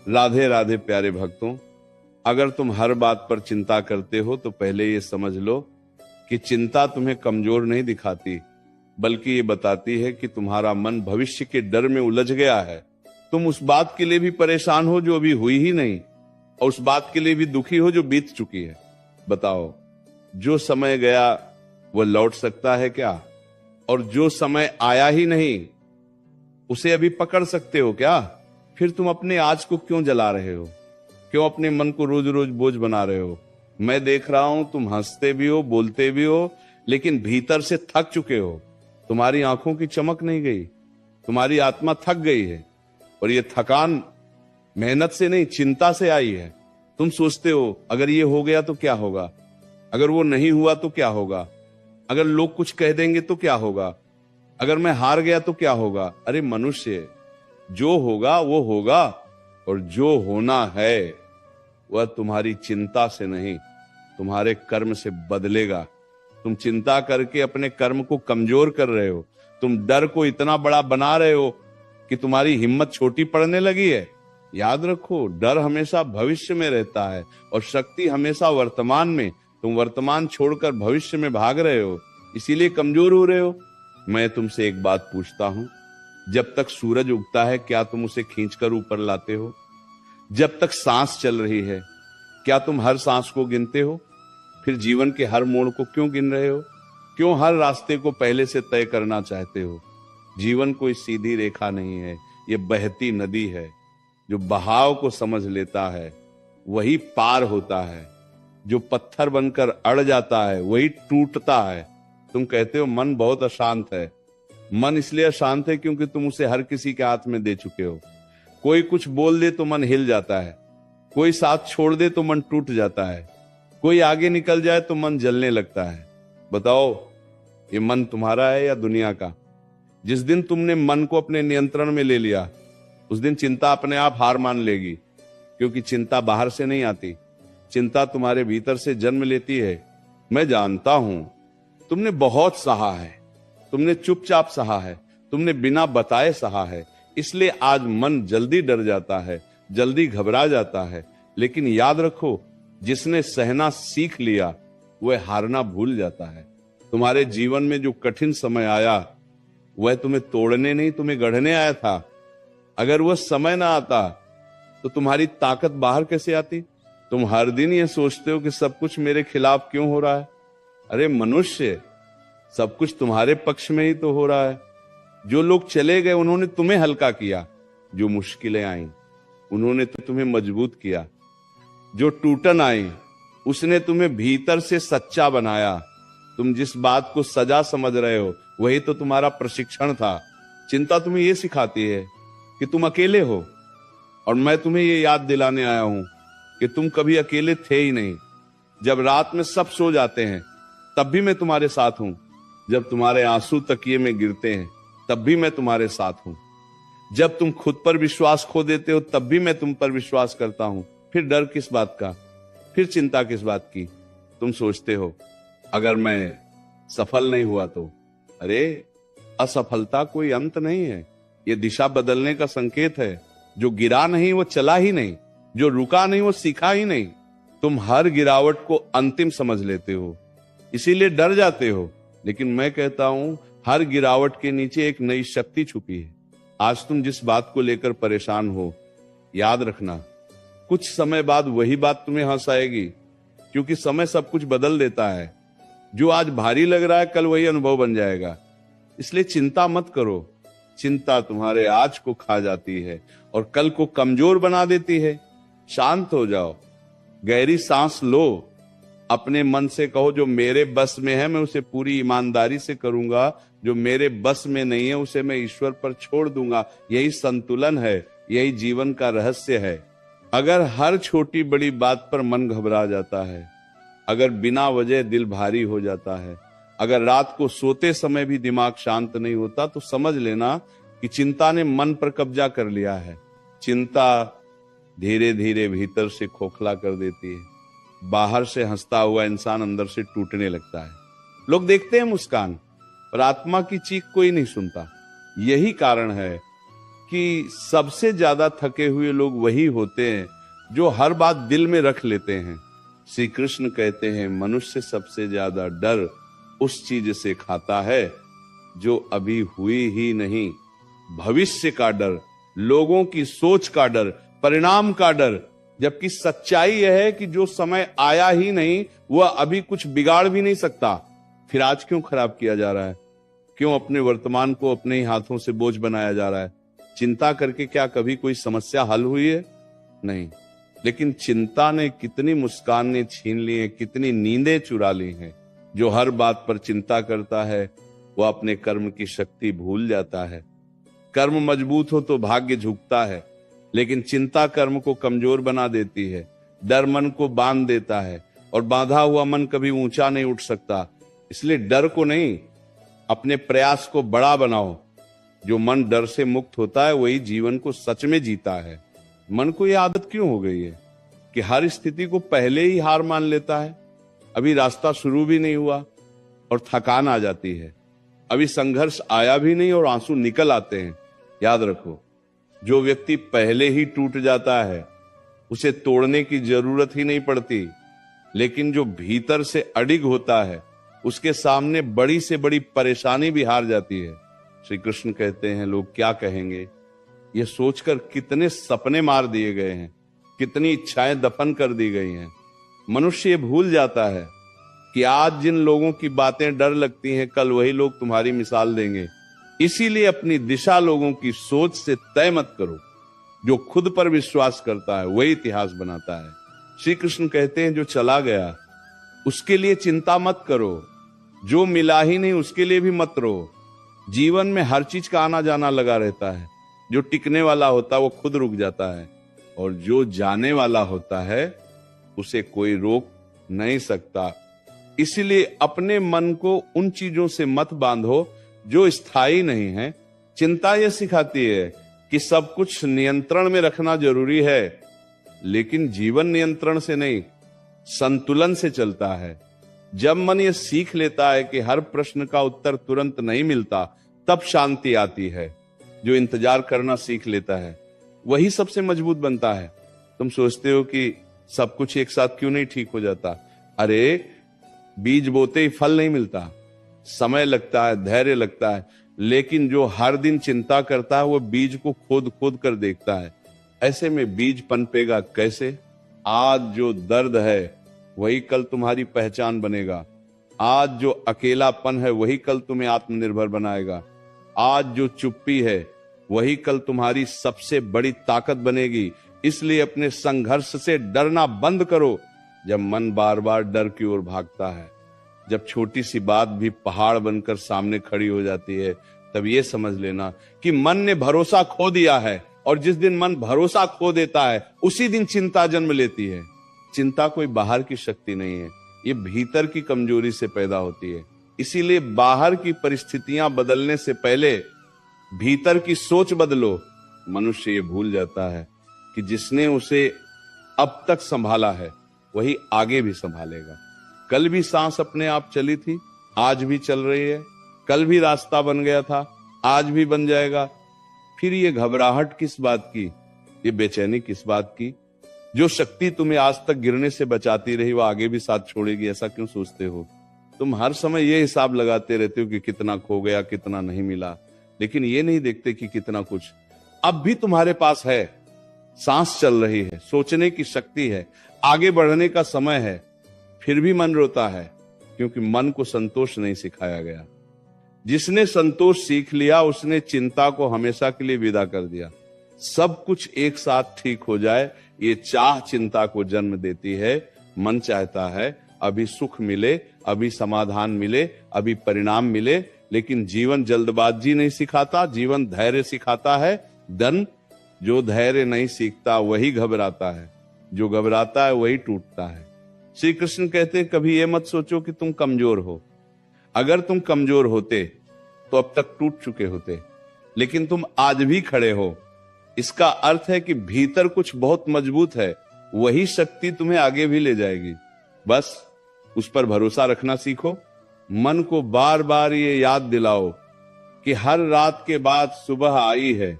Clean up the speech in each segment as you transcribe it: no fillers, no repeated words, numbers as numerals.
राधे राधे प्यारे भक्तों, अगर तुम हर बात पर चिंता करते हो तो पहले ये समझ लो कि चिंता तुम्हें कमजोर नहीं दिखाती, बल्कि ये बताती है कि तुम्हारा मन भविष्य के डर में उलझ गया है। तुम उस बात के लिए भी परेशान हो जो अभी हुई ही नहीं, और उस बात के लिए भी दुखी हो जो बीत चुकी है। बताओ, जो समय गया वो लौट सकता है क्या? और जो समय आया ही नहीं उसे अभी पकड़ सकते हो क्या? फिर तुम अपने आज को क्यों जला रहे हो? क्यों अपने मन को रोज रोज बोझ बना रहे हो? मैं देख रहा हूं तुम हंसते भी हो, बोलते भी हो, लेकिन भीतर से थक चुके हो। तुम्हारी आंखों की चमक नहीं गई, तुम्हारी आत्मा थक गई है। और ये थकान मेहनत से नहीं, चिंता से आई है। तुम सोचते हो अगर ये हो गया तो क्या होगा, अगर वो नहीं हुआ तो क्या होगा, अगर लोग कुछ कह देंगे तो क्या होगा, अगर मैं हार गया तो क्या होगा। अरे मनुष्य, जो होगा वो होगा, और जो होना है वह तुम्हारी चिंता से नहीं, तुम्हारे कर्म से बदलेगा। तुम चिंता करके अपने कर्म को कमजोर कर रहे हो। तुम डर को इतना बड़ा बना रहे हो कि तुम्हारी हिम्मत छोटी पड़ने लगी है। याद रखो, डर हमेशा भविष्य में रहता है और शक्ति हमेशा वर्तमान में। तुम वर्तमान छोड़कर भविष्य में भाग रहे हो, इसीलिए कमजोर हो रहे हो। मैं तुमसे एक बात पूछता हूं, जब तक सूरज उगता है क्या तुम उसे खींचकर ऊपर लाते हो? जब तक सांस चल रही है क्या तुम हर सांस को गिनते हो? फिर जीवन के हर मोड़ को क्यों गिन रहे हो? क्यों हर रास्ते को पहले से तय करना चाहते हो? जीवन कोई सीधी रेखा नहीं है, ये बहती नदी है। जो बहाव को समझ लेता है वही पार होता है, जो पत्थर बनकर अड़ जाता है वही टूटता है। तुम कहते हो मन बहुत अशांत है। मन इसलिए अशांत है क्योंकि तुम उसे हर किसी के हाथ में दे चुके हो। कोई कुछ बोल दे तो मन हिल जाता है, कोई साथ छोड़ दे तो मन टूट जाता है, कोई आगे निकल जाए तो मन जलने लगता है। बताओ, ये मन तुम्हारा है या दुनिया का? जिस दिन तुमने मन को अपने नियंत्रण में ले लिया उस दिन चिंता अपने आप हार मान लेगी, क्योंकि चिंता बाहर से नहीं आती, चिंता तुम्हारे भीतर से जन्म लेती है। मैं जानता हूं तुमने बहुत सहा है, तुमने चुपचाप सहा है, तुमने बिना बताए सहा है, इसलिए आज मन जल्दी डर जाता है, जल्दी घबरा जाता है। लेकिन याद रखो, जिसने सहना सीख लिया वह हारना भूल जाता है। तुम्हारे जीवन में जो कठिन समय आया वह तुम्हें तोड़ने नहीं, तुम्हें गढ़ने आया था। अगर वह समय ना आता तो तुम्हारी ताकत बाहर कैसे आती? तुम हर दिन ये सोचते हो कि सब कुछ मेरे खिलाफ क्यों हो रहा है। अरे मनुष्य, सब कुछ तुम्हारे पक्ष में ही तो हो रहा है। जो लोग चले गए उन्होंने तुम्हें हल्का किया, जो मुश्किलें आई उन्होंने तो तुम्हें मजबूत किया, जो टूटन आई उसने तुम्हें भीतर से सच्चा बनाया। तुम जिस बात को सजा समझ रहे हो वही तो तुम्हारा प्रशिक्षण था। चिंता तुम्हें यह सिखाती है कि तुम अकेले हो, और मैं तुम्हें ये याद दिलाने आया हूं कि तुम कभी अकेले थे ही नहीं। जब रात में सब सो जाते हैं तब भी मैं तुम्हारे साथ हूं, जब तुम्हारे आंसू तकिए में गिरते हैं तब भी मैं तुम्हारे साथ हूं, जब तुम खुद पर विश्वास खो देते हो तब भी मैं तुम पर विश्वास करता हूं। फिर डर किस बात का, फिर चिंता किस बात की? तुम सोचते हो अगर मैं सफल नहीं हुआ तो? अरे असफलता कोई अंत नहीं है, ये दिशा बदलने का संकेत है। जो गिरा नहीं वो चला ही नहीं, जो रुका नहीं वो सीखा ही नहीं। तुम हर गिरावट को अंतिम समझ लेते हो, इसीलिए डर जाते हो। लेकिन मैं कहता हूं हर गिरावट के नीचे एक नई शक्ति छुपी है। आज तुम जिस बात को लेकर परेशान हो, याद रखना कुछ समय बाद वही बात तुम्हें हंस आएगी, क्योंकि समय सब कुछ बदल देता है। जो आज भारी लग रहा है कल वही अनुभव बन जाएगा। इसलिए चिंता मत करो। चिंता तुम्हारे आज को खा जाती है और कल को कमजोर बना देती है। शांत हो जाओ, गहरी सांस लो, अपने मन से कहो जो मेरे बस में है मैं उसे पूरी ईमानदारी से करूंगा, जो मेरे बस में नहीं है उसे मैं ईश्वर पर छोड़ दूंगा। यही संतुलन है, यही जीवन का रहस्य है। अगर हर छोटी बड़ी बात पर मन घबरा जाता है, अगर बिना वजह दिल भारी हो जाता है, अगर रात को सोते समय भी दिमाग शांत नहीं होता, तो समझ लेना कि चिंता ने मन पर कब्जा कर लिया है। चिंता धीरे धीरे भीतर से खोखला कर देती है। बाहर से हंसता हुआ इंसान अंदर से टूटने लगता है। लोग देखते हैं मुस्कान, पर आत्मा की चीख कोई नहीं सुनता। यही कारण है कि सबसे ज्यादा थके हुए लोग वही होते हैं जो हर बात दिल में रख लेते हैं। श्री कृष्ण कहते हैं मनुष्य सबसे ज्यादा डर उस चीज से खाता है जो अभी हुई ही नहीं। भविष्य का डर, लोगों की सोच का डर, परिणाम का डर, जबकि सच्चाई यह है कि जो समय आया ही नहीं वह अभी कुछ बिगाड़ भी नहीं सकता। फिर आज क्यों खराब किया जा रहा है? क्यों अपने वर्तमान को अपने ही हाथों से बोझ बनाया जा रहा है? चिंता करके क्या कभी कोई समस्या हल हुई है? नहीं। लेकिन चिंता ने कितनी मुस्कानें छीन ली हैं, कितनी नींदें चुरा ली हैं। जो हर बात पर चिंता करता है वह अपने कर्म की शक्ति भूल जाता है। कर्म मजबूत हो तो भाग्य झुकता है, लेकिन चिंता कर्म को कमजोर बना देती है। डर मन को बांध देता है और बांधा हुआ मन कभी ऊंचा नहीं उठ सकता। इसलिए डर को नहीं, अपने प्रयास को बड़ा बनाओ। जो मन डर से मुक्त होता है वही जीवन को सच में जीता है। मन को यह आदत क्यों हो गई है कि हर स्थिति को पहले ही हार मान लेता है? अभी रास्ता शुरू भी नहीं हुआ और थकान आ जाती है। अभी संघर्ष आया भी नहीं और आंसू निकल आते हैं। याद रखो, जो व्यक्ति पहले ही टूट जाता है उसे तोड़ने की जरूरत ही नहीं पड़ती, लेकिन जो भीतर से अडिग होता है उसके सामने बड़ी से बड़ी परेशानी भी हार जाती है। श्री कृष्ण कहते हैं लोग क्या कहेंगे, यह सोचकर कितने सपने मार दिए गए हैं, कितनी इच्छाएं दफन कर दी गई हैं। मनुष्य ये भूल जाता है कि आज जिन लोगों की बातें डर लगती हैं कल वही लोग तुम्हारी मिसाल देंगे। इसीलिए अपनी दिशा लोगों की सोच से तय मत करो। जो खुद पर विश्वास करता है वही इतिहास बनाता है। श्री कृष्ण कहते हैं जो चला गया उसके लिए चिंता मत करो, जो मिला ही नहीं उसके लिए भी मत रो। जीवन में हर चीज का आना जाना लगा रहता है। जो टिकने वाला होता है वो खुद रुक जाता है और जो जाने वाला होता है उसे कोई रोक नहीं सकता। इसलिए अपने मन को उन चीजों से मत बांधो जो स्थायी नहीं है। चिंता यह सिखाती है कि सब कुछ नियंत्रण में रखना जरूरी है, लेकिन जीवन नियंत्रण से नहीं, संतुलन से चलता है। जब मन ये सीख लेता है कि हर प्रश्न का उत्तर तुरंत नहीं मिलता, तब शांति आती है। जो इंतजार करना सीख लेता है वही सबसे मजबूत बनता है। तुम सोचते हो कि सब कुछ एक साथ क्यों नहीं ठीक हो जाता? अरे, बीज बोते ही फल नहीं मिलता, समय लगता है, धैर्य लगता है। लेकिन जो हर दिन चिंता करता है वो बीज को खोद खोद कर देखता है। ऐसे में बीज पनपेगा कैसे? आज जो दर्द है वही कल तुम्हारी पहचान बनेगा। आज जो अकेलापन है वही कल तुम्हें आत्मनिर्भर बनाएगा। आज जो चुप्पी है वही कल तुम्हारी सबसे बड़ी ताकत बनेगी। इसलिए अपने संघर्ष से डरना बंद करो। जब मन बार बार डर की ओर भागता है, जब छोटी सी बात भी पहाड़ बनकर सामने खड़ी हो जाती है, तब ये समझ लेना कि मन ने भरोसा खो दिया है। और जिस दिन मन भरोसा खो देता है उसी दिन चिंता जन्म लेती है। चिंता कोई बाहर की शक्ति नहीं है, ये भीतर की कमजोरी से पैदा होती है। इसीलिए बाहर की परिस्थितियां बदलने से पहले भीतर की सोच बदलो। मनुष्य ये भूल जाता है कि जिसने उसे अब तक संभाला है वही आगे भी संभालेगा। कल भी सांस अपने आप चली थी, आज भी चल रही है। कल भी रास्ता बन गया था, आज भी बन जाएगा। फिर ये घबराहट किस बात की, ये बेचैनी किस बात की? जो शक्ति तुम्हें आज तक गिरने से बचाती रही वो आगे भी साथ छोड़ेगी, ऐसा क्यों सोचते हो? तुम हर समय ये हिसाब लगाते रहते हो कि कितना खो गया, कितना नहीं मिला, लेकिन ये नहीं देखते कि कितना कुछ अब भी तुम्हारे पास है। सांस चल रही है, सोचने की शक्ति है, आगे बढ़ने का समय है। फिर भी मन रोता है क्योंकि मन को संतोष नहीं सिखाया गया। जिसने संतोष सीख लिया उसने चिंता को हमेशा के लिए विदा कर दिया। सब कुछ एक साथ ठीक हो जाए, ये चाह चिंता को जन्म देती है। मन चाहता है अभी सुख मिले, अभी समाधान मिले, अभी परिणाम मिले, लेकिन जीवन जल्दबाजी नहीं सिखाता, जीवन धैर्य सिखाता है। जो धैर्य नहीं सीखता वही घबराता है, जो घबराता है वही टूटता है। श्री कृष्ण कहते हैं कभी ये मत सोचो कि तुम कमजोर हो। अगर तुम कमजोर होते तो अब तक टूट चुके होते, लेकिन तुम आज भी खड़े हो। इसका अर्थ है कि भीतर कुछ बहुत मजबूत है, वही शक्ति तुम्हें आगे भी ले जाएगी। बस उस पर भरोसा रखना सीखो। मन को बार बार ये याद दिलाओ कि हर रात के बाद सुबह आई है।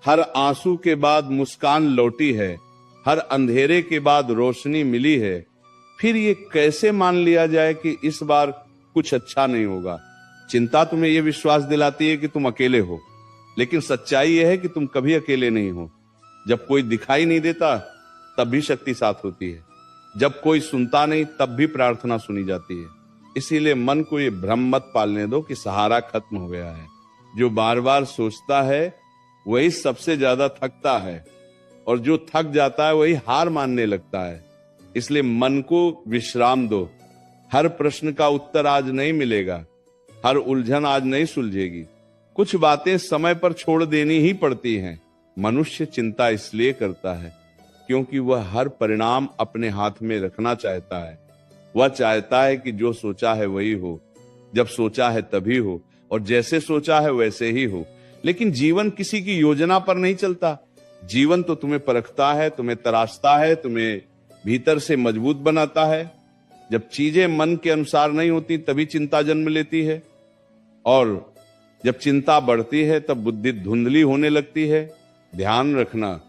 हर आंसू के बाद मुस्कान लौटी है, हर अंधेरे के बाद रोशनी मिली है। फिर ये कैसे मान लिया जाए कि इस बार कुछ अच्छा नहीं होगा? चिंता तुम्हें यह विश्वास दिलाती है कि तुम अकेले हो, लेकिन सच्चाई यह है कि तुम कभी अकेले नहीं हो। जब कोई दिखाई नहीं देता तब भी शक्ति साथ होती है, जब कोई सुनता नहीं तब भी प्रार्थना सुनी जाती है। इसीलिए मन को ये भ्रम मत पालने दो कि सहारा खत्म हो गया है। जो बार बार सोचता है वही सबसे ज्यादा थकता है, और जो थक जाता है वही हार मानने लगता है। इसलिए मन को विश्राम दो। हर प्रश्न का उत्तर आज नहीं मिलेगा, हर उलझन आज नहीं सुलझेगी। कुछ बातें समय पर छोड़ देनी ही पड़ती हैं। मनुष्य चिंता इसलिए करता है क्योंकि वह हर परिणाम अपने हाथ में रखना चाहता है। वह चाहता है कि जो सोचा है वही हो, जब सोचा है तभी हो, और जैसे सोचा है वैसे ही हो। लेकिन जीवन किसी की योजना पर नहीं चलता। जीवन तो तुम्हें परखता है, तुम्हें तराशता है, तुम्हें भीतर से मजबूत बनाता है। जब चीजें मन के अनुसार नहीं होती तभी चिंता जन्म लेती है, और जब चिंता बढ़ती है तब बुद्धि धुंधली होने लगती है। ध्यान रखना,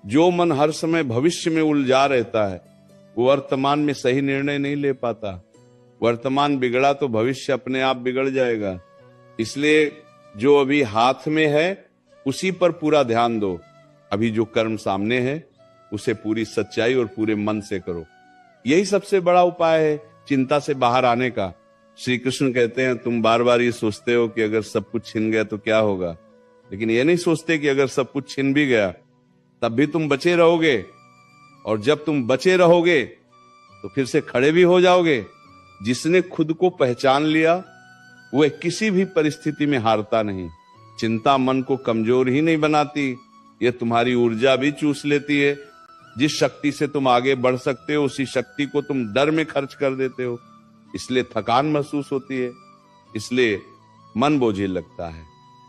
जो मन हर समय भविष्य में उलझा रहता है वो वर्तमान में सही निर्णय नहीं ले पाता। वर्तमान बिगड़ा तो भविष्य अपने आप बिगड़ जाएगा। इसलिए जो अभी हाथ में है उसी पर पूरा ध्यान दो। अभी जो कर्म सामने है उसे पूरी सच्चाई और पूरे मन से करो। यही सबसे बड़ा उपाय है चिंता से बाहर आने का। श्री कृष्ण कहते हैं, तुम बार बार ये सोचते हो कि अगर सब कुछ छिन गया तो क्या होगा, लेकिन ये नहीं सोचते कि अगर सब कुछ छिन भी गया तब भी तुम बचे रहोगे, और जब तुम बचे रहोगे तो फिर से खड़े भी हो जाओगे। जिसने खुद को पहचान लिया वह किसी भी परिस्थिति में हारता नहीं। चिंता मन को कमजोर ही नहीं बनाती, यह तुम्हारी ऊर्जा भी चूस लेती है। जिस शक्ति से तुम आगे बढ़ सकते हो उसी शक्ति को तुम डर में खर्च कर देते हो, इसलिए थकान महसूस होती है, इसलिए मन बोझिल लगता है।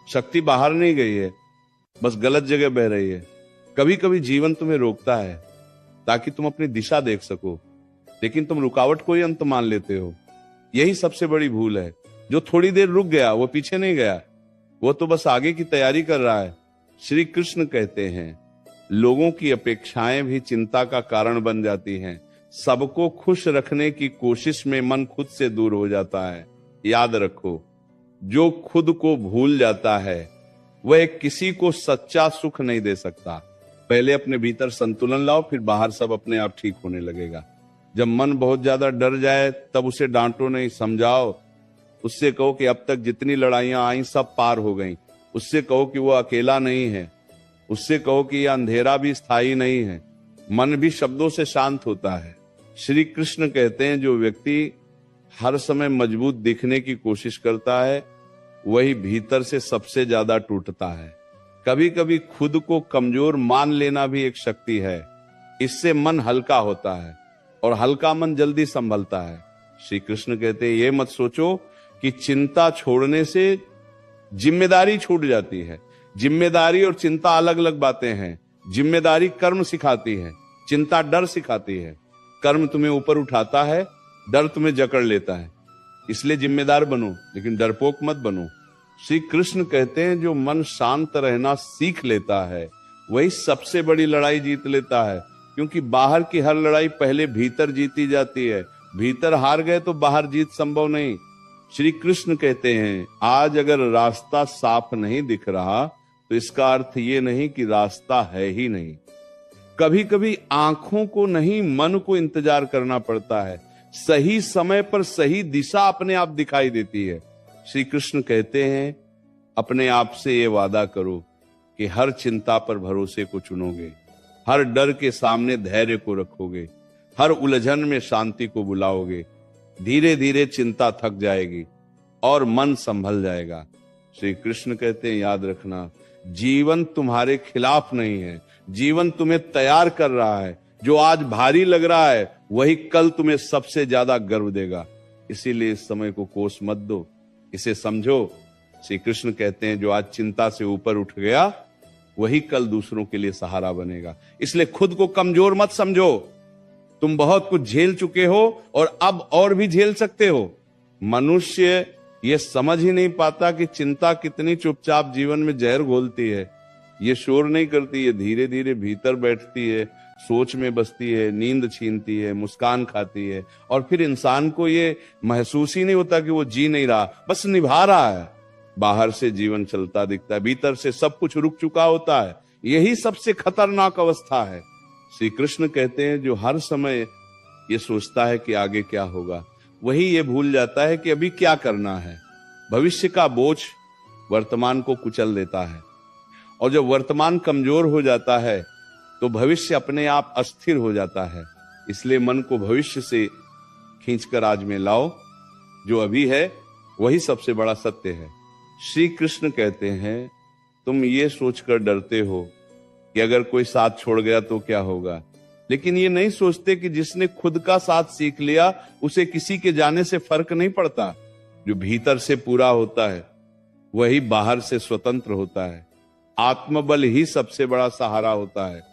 शक्ति बाहर नहीं गई है, बस गलत जगह बह रही है। कभी कभी जीवन तुम्हें रोकता है ताकि तुम अपनी दिशा देख सको, लेकिन तुम रुकावट को ही अंत मान लेते हो। यही सबसे बड़ी भूल है। जो थोड़ी देर रुक गया वो पीछे नहीं गया, वो तो बस आगे की तैयारी कर रहा है। श्री कृष्ण कहते हैं, लोगों की अपेक्षाएं भी चिंता का कारण बन जाती हैं। सबको खुश रखने की कोशिश में मन खुद से दूर हो जाता है। याद रखो, जो खुद को भूल जाता है वह किसी को सच्चा सुख नहीं दे सकता। पहले अपने भीतर संतुलन लाओ, फिर बाहर सब अपने आप ठीक होने लगेगा। जब मन बहुत ज्यादा डर जाए तब उसे डांटो नहीं, समझाओ। उससे कहो कि अब तक जितनी लड़ाइयां आई सब पार हो गईं। उससे कहो कि वो अकेला नहीं है। उससे कहो कि यह अंधेरा भी स्थायी नहीं है। मन भी शब्दों से शांत होता है। श्री कृष्ण कहते हैं, जो व्यक्ति हर समय मजबूत दिखने की कोशिश करता है वही भीतर से सबसे ज्यादा टूटता है। कभी कभी खुद को कमजोर मान लेना भी एक शक्ति है। इससे मन हल्का होता है, और हल्का मन जल्दी संभलता है। श्री कृष्ण कहते हैं, ये मत सोचो कि चिंता छोड़ने से जिम्मेदारी छूट जाती है। जिम्मेदारी और चिंता अलग अलग बातें हैं। जिम्मेदारी कर्म सिखाती है, चिंता डर सिखाती है। कर्म तुम्हें ऊपर उठाता है, डर तुम्हें जकड़ लेता है। इसलिए जिम्मेदार बनो, लेकिन डरपोक मत बनो। श्री कृष्ण कहते हैं, जो मन शांत रहना सीख लेता है वही सबसे बड़ी लड़ाई जीत लेता है, क्योंकि बाहर की हर लड़ाई पहले भीतर जीती जाती है। भीतर हार गए तो बाहर जीत संभव नहीं। श्री कृष्ण कहते हैं, आज अगर रास्ता साफ नहीं दिख रहा तो इसका अर्थ ये नहीं कि रास्ता है ही नहीं। कभी कभी आंखों को नहीं, मन को इंतजार करना पड़ता है। सही समय पर सही दिशा अपने आप दिखाई देती है। श्री कृष्ण कहते हैं, अपने आप से ये वादा करो कि हर चिंता पर भरोसे को चुनोगे, हर डर के सामने धैर्य को रखोगे, हर उलझन में शांति को बुलाओगे। धीरे धीरे चिंता थक जाएगी और मन संभल जाएगा। श्री कृष्ण कहते हैं, याद रखना, जीवन तुम्हारे खिलाफ नहीं है। जीवन तुम्हें तैयार कर रहा है। जो आज भारी लग रहा है वही कल तुम्हें सबसे ज्यादा गर्व देगा। इसीलिए इस समय को कोस मत दो, इसे समझो। श्री कृष्ण कहते हैं, जो आज चिंता से ऊपर उठ गया वही कल दूसरों के लिए सहारा बनेगा। इसलिए खुद को कमजोर मत समझो। तुम बहुत कुछ झेल चुके हो और अब और भी झेल सकते हो। मनुष्य ये समझ ही नहीं पाता कि चिंता कितनी चुपचाप जीवन में जहर घोलती है। ये शोर नहीं करती, ये धीरे धीरे भीतर बैठती है, सोच में बसती है, नींद छीनती है, मुस्कान खाती है, और फिर इंसान को ये महसूस ही नहीं होता कि वो जी नहीं रहा, बस निभा रहा है। बाहर से जीवन चलता दिखता है, भीतर से सब कुछ रुक चुका होता है। यही सबसे खतरनाक अवस्था है। श्री कृष्ण कहते हैं जो हर समय ये सोचता है कि आगे क्या होगा, वही ये भूल जाता है कि अभी क्या करना है। भविष्य का बोझ वर्तमान को कुचल देता है, और जब वर्तमान कमजोर हो जाता है तो भविष्य अपने आप अस्थिर हो जाता है। इसलिए मन को भविष्य से खींचकर आज में लाओ, जो अभी है वही सबसे बड़ा सत्य है। श्री कृष्ण कहते हैं तुम ये सोचकर डरते हो कि अगर कोई साथ छोड़ गया तो क्या होगा, लेकिन ये नहीं सोचते कि जिसने खुद का साथ सीख लिया उसे किसी के जाने से फर्क नहीं पड़ता। जो भीतर से पूरा होता है वही बाहर से स्वतंत्र होता है। आत्मबल ही सबसे बड़ा सहारा होता है।